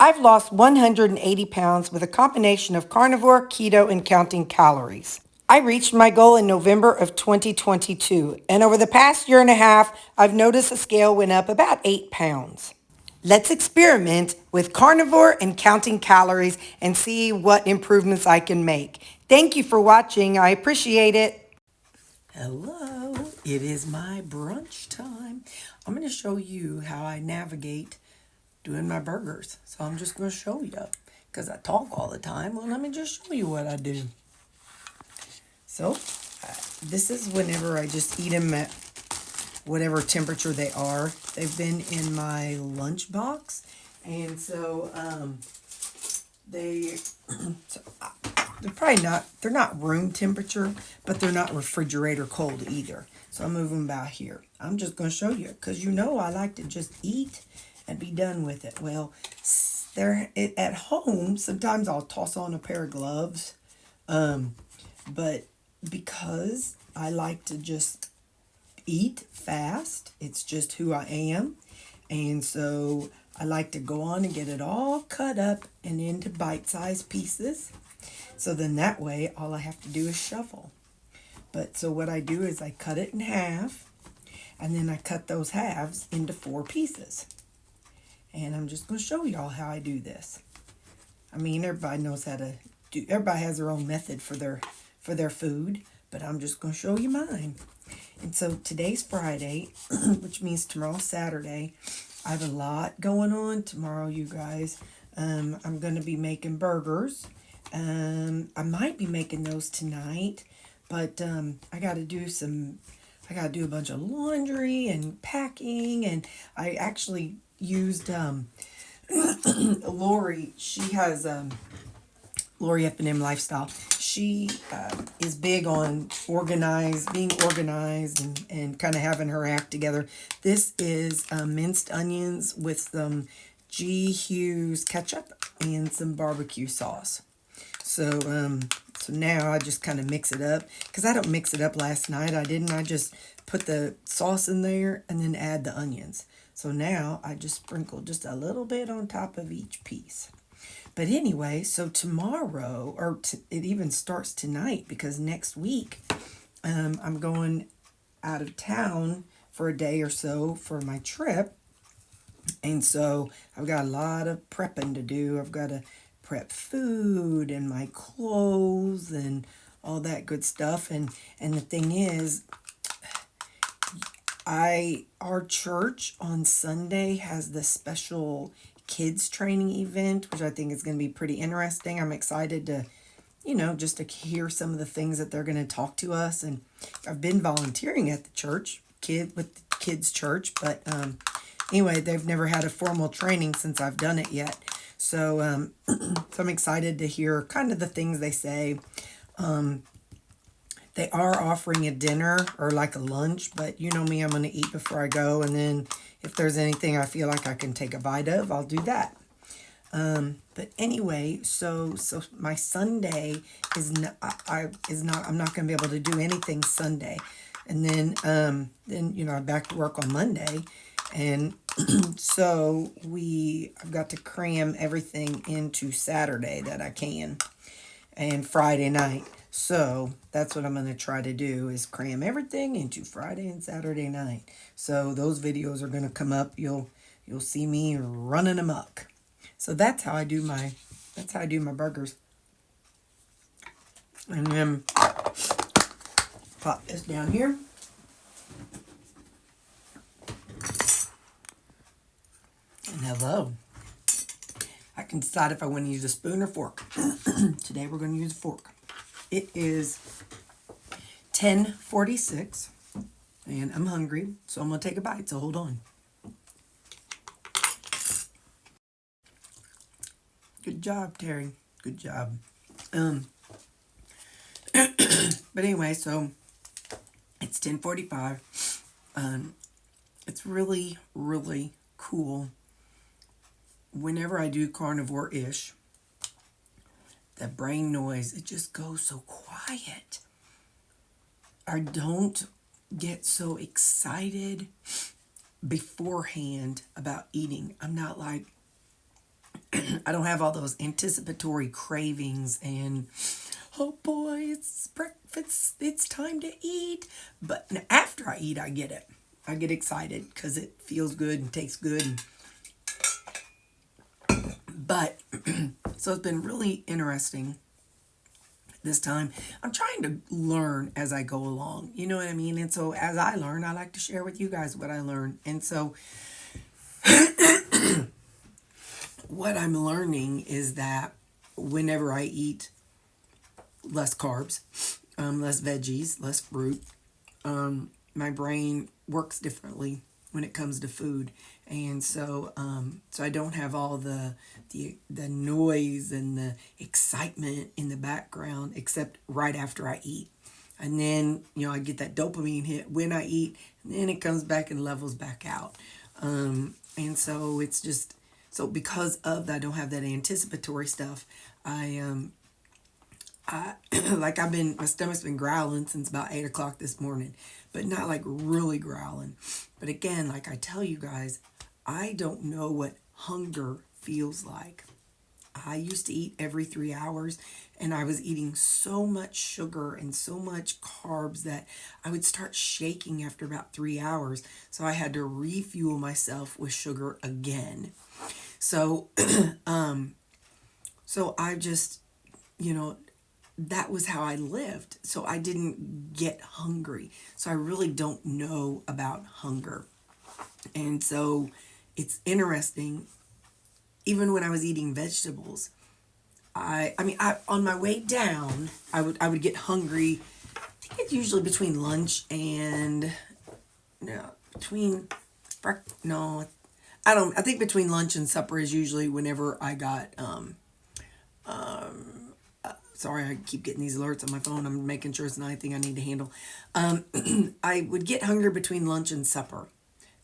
I've lost 180 pounds with a combination of carnivore, keto, and counting calories. I reached my goal in November of 2022, and over the past year and a half, I've noticed the scale went up about 8 pounds. Let's experiment with carnivore and counting calories and see what improvements I can make. Thank you for watching. I appreciate it. Hello, it is my brunch time. I'm going to show you how I navigate doing my burgers. So I'm just going to show you because I talk all the time. Well, let me just show you what I do. So this is whenever I just eat them at whatever temperature they are. They've been in my lunch box, and so they're probably not, they're not room temperature, but they're not refrigerator cold either. So I'll move them about here. I'm just going to show you because I like to just eat and be done with it. Well, they're at home. Sometimes I'll toss on a pair of gloves, but because I like to just eat fast, it's just who I am, and so I like to go on and get it all cut up and into bite-sized pieces. So then that way, all I have to do is shovel. But so what I do is I cut it in half, and then I cut those halves into 4 pieces. And I'm just going to show y'all how I do this. I mean, everybody knows how to do. Everybody has their own method for their food, but I'm just going to show you mine. And so today's Friday, which means tomorrow's Saturday. I have a lot going on tomorrow, you guys. I'm going to be making burgers. I might be making those tonight, but I got to do a bunch of laundry and packing, and I actually used Lori. She has Lori F&M Lifestyle. She is big on being organized and kind of having her act together. This is minced onions with some G. Hughes ketchup and some barbecue sauce. So now I just kind of mix it up, because I don't mix it up last night. I just put the sauce in there and then add the onions. So now I just sprinkle just a little bit on top of each piece. But anyway, so tomorrow, or it even starts tonight, because next week I'm going out of town for a day or so for my trip. And so I've got a lot of prepping to do. I've got to prep food and my clothes and all that good stuff. And the thing is, our church on Sunday has this special kids training event, which I think is going to be pretty interesting. I'm excited to, just to hear some of the things that they're going to talk to us. And I've been volunteering at the church, with the kids' church, but anyway, they've never had a formal training since I've done it yet. So, so I'm excited to hear kind of the things they say. They are offering a dinner or like a lunch, but you know me, I'm going to eat before I go. And then if there's anything I feel like I can take a bite of, I'll do that. But anyway, so my Sunday is not, I'm not going to be able to do anything Sunday. And then I'm back to work on Monday. And so I've got to cram everything into Saturday that I can, and Friday night. So that's what I'm going to try to do, is cram everything into Friday and Saturday night. So those videos are going to come up. You'll see me running amok. So that's how I do my burgers. And then pop this down here. And hello. I can decide if I want to use a spoon or fork. Today we're going to use a fork. It is 10:46, and I'm hungry, so I'm going to take a bite, so hold on. Good job, Terry. Good job. But anyway, so it's 10:45. It's really, really cool. Whenever I do carnivore-ish, the brain noise, it just goes so quiet. I don't get so excited beforehand about eating. I'm not like I don't have all those anticipatory cravings and, oh boy, it's breakfast, it's time to eat. But after I eat, I get it. I get excited because it feels good and tastes good. But, so it's been really interesting this time. I'm trying to learn as I go along. You know what I mean? And so as I learn, I like to share with you guys what I learn. And so what I'm learning is that whenever I eat less carbs, less veggies, less fruit, my brain works differently when it comes to food. And so so I don't have all the noise and the excitement in the background except right after I eat. And then, I get that dopamine hit when I eat, and then it comes back and levels back out. And so it's just, so because of that, I don't have that anticipatory stuff. I like my stomach's been growling since about 8 o'clock this morning, but not like really growling. But again, like I tell you guys, I don't know what hunger feels like. I used to eat every 3 hours, and I was eating so much sugar and so much carbs that I would start shaking after about 3 hours. So I had to refuel myself with sugar again. So, so I just, that was how I lived. So I didn't get hungry. So I really don't know about hunger. And so it's interesting. Even when I was eating vegetables, I on my way down, I would get hungry. I think it's usually between lunch and I think between lunch and supper is usually whenever I got sorry, I keep getting these alerts on my phone. I'm making sure it's not anything I need to handle. I would get hungry between lunch and supper,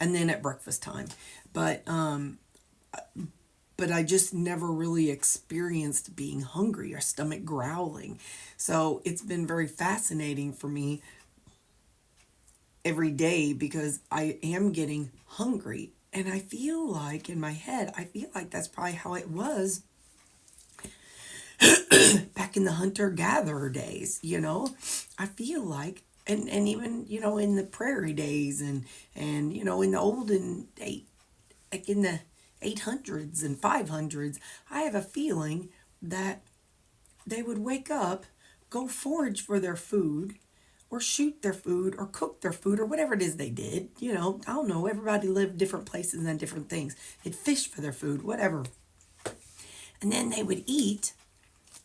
and then at breakfast time. But I just never really experienced being hungry or stomach growling. So it's been very fascinating for me every day because I am getting hungry. And I feel like in my head, that's probably how it was back in the hunter-gatherer days, I feel like, and even, in the prairie days and in the olden day, like in the 800s and 500s, I have a feeling that they would wake up, go forage for their food, or shoot their food, or cook their food, or whatever it is they did. I don't know, everybody lived different places and different things. They'd fish for their food, whatever. And then they would eat,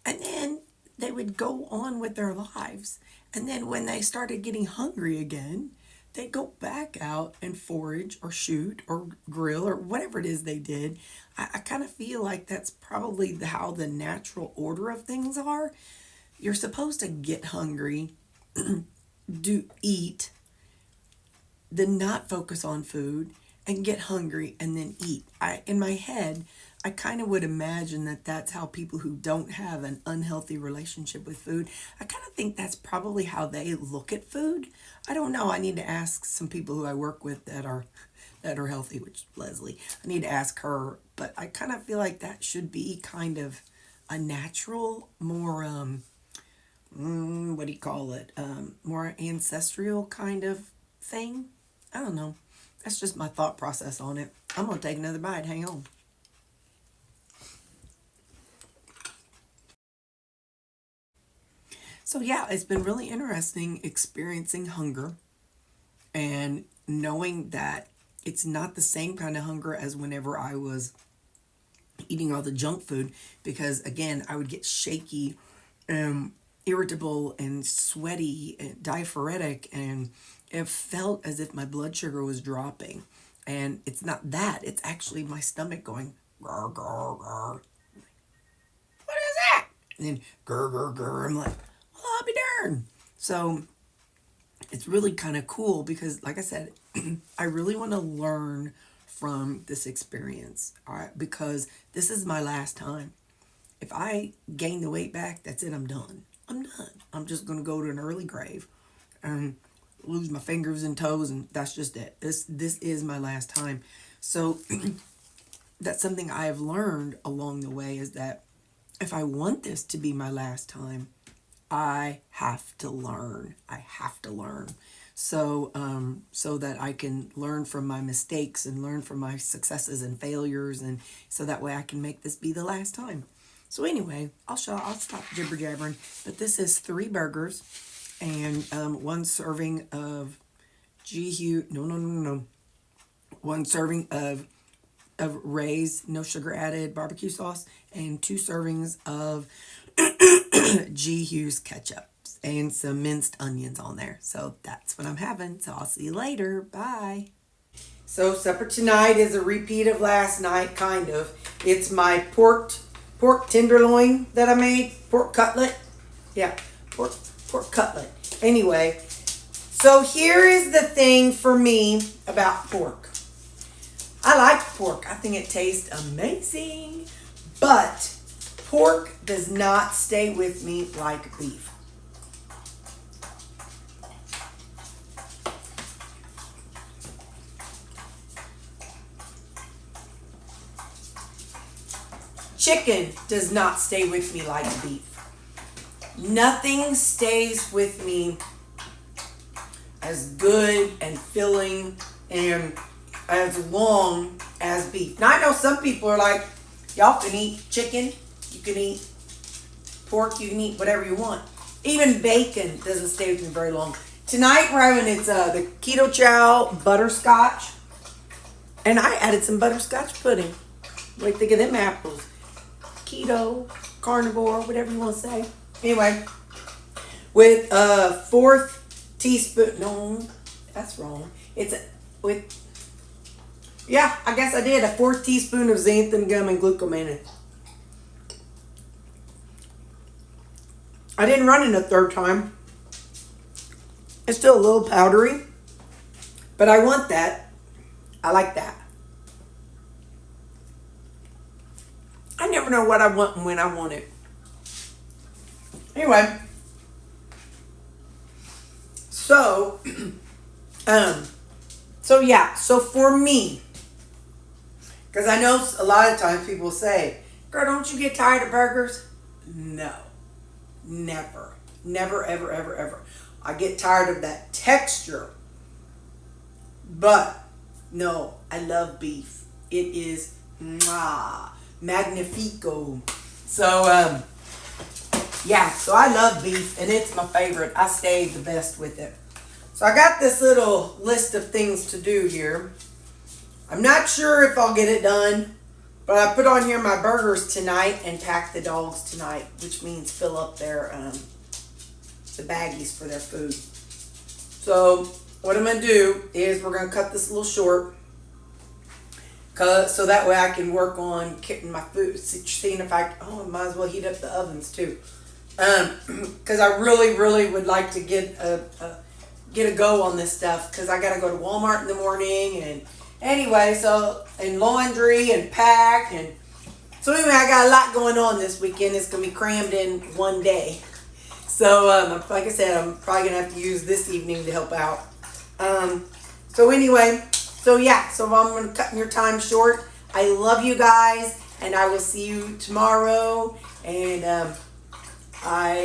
and then they would go on with their lives. And then when they started getting hungry again, they'd go back out and forage or shoot or grill or whatever it is they did. I kind of feel like that's probably how the natural order of things are. You're supposed to get hungry, eat, then not focus on food, and get hungry and then eat. In my head, I kind of would imagine that that's how people who don't have an unhealthy relationship with food, I kind of think that's probably how they look at food. I don't know. I need to ask some people who I work with that are healthy, which Leslie. I need to ask her, but I kind of feel like that should be kind of a natural, more what do you call it? More ancestral kind of thing. I don't know. That's just my thought process on it. I'm gonna take another bite. Hang on. So yeah, it's been really interesting experiencing hunger and knowing that it's not the same kind of hunger as whenever I was eating all the junk food, because again, I would get shaky, irritable and sweaty and diaphoretic, and it felt as if my blood sugar was dropping. And it's not that, it's actually my stomach going, grr, grr, grr. What is that? And then grr, grr, grr. I'm like, well, I'll be darned. So it's really kind of cool because, like I said, I really want to learn from this experience, all right? Because this is my last time. If I gain the weight back, that's it, I'm done. I'm done. I'm just going to go to an early grave and lose my fingers and toes, and that's just it. This is my last time. So that's something I have learned along the way, is that if I want this to be my last time, I have to learn. I have to learn. So, so that I can learn from my mistakes and learn from my successes and failures, and so that way I can make this be the last time. So anyway, I'll stop jibber jabbering. But this is 3 burgers and 1 serving of one serving of Ray's no sugar added barbecue sauce, and 2 servings of G. Hughes ketchup and some minced onions on there. So that's what I'm having. So I'll see you later. Bye. So supper tonight is a repeat of last night, kind of. It's my pork tenderloin that I made, pork cutlet. Yeah, pork cutlet. Anyway, so here is the thing for me about pork. I like pork. I think it tastes amazing. But pork does not stay with me like beef. Chicken does not stay with me like beef. Nothing stays with me as good and filling and as long as beef. Now I know some people are like, y'all can eat chicken, you can eat pork, you can eat whatever you want. Even bacon doesn't stay with me very long. Tonight we're having the keto chow butterscotch, and I added some butterscotch pudding. What do you think of them apples? Keto, carnivore, whatever you want to say. Anyway, with a 4th teaspoon. No, that's wrong. Yeah, I guess I did. A 4th teaspoon of xanthan gum and glucosamine. I didn't run it a 3rd time. It's still a little powdery, but I want that. I like that. I never know what I want and when I want it. Anyway, so so for me, because I know a lot of times people say, girl, don't you get tired of burgers? No, never, ever, ever. I get tired of that texture, but no, I love beef. It is magnifico. So, yeah, so I love beef, and it's my favorite. I stay the best with it. So I got this little list of things to do here. I'm not sure if I'll get it done, but I put on here my burgers tonight and pack the dogs tonight, which means fill up their the baggies for their food. So what I'm going to do is we're going to cut this a little short, so that way I can work on getting my food, seeing if I might as well heat up the ovens too. Because I really would like to get a go on this stuff, because I got to go to Walmart in the morning, and anyway, and laundry and pack, and so anyway, I got a lot going on this weekend. It's going to be crammed in one day. So, like I said, I'm probably going to have to use this evening to help out. So anyway, so I'm going to cut your time short. I love you guys, and I will see you tomorrow, and I'll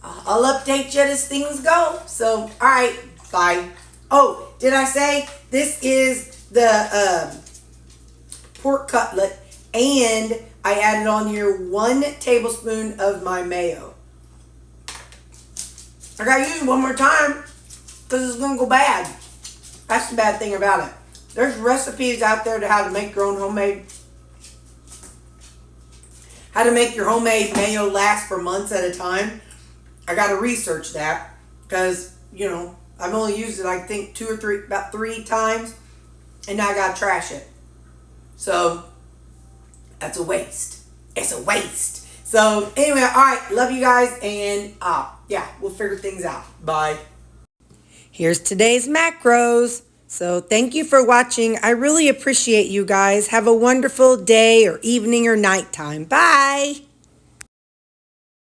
update you as things go. So, all right, bye. Oh, did I say this is the pork cutlet, and I added on here 1 tablespoon of my mayo. I gotta use it one more time because it's gonna go bad. That's the bad thing about it. There's recipes out there to how to make your own homemade, how to make your homemade mayo last for months at a time. I got to research that because, I've only used it, I think, about 3 times, and now I got to trash it. So, that's a waste. It's a waste. So, anyway, all right, love you guys, and we'll figure things out. Bye. Here's today's macros. So, thank you for watching. I really appreciate you guys. Have a wonderful day or evening or nighttime. Bye.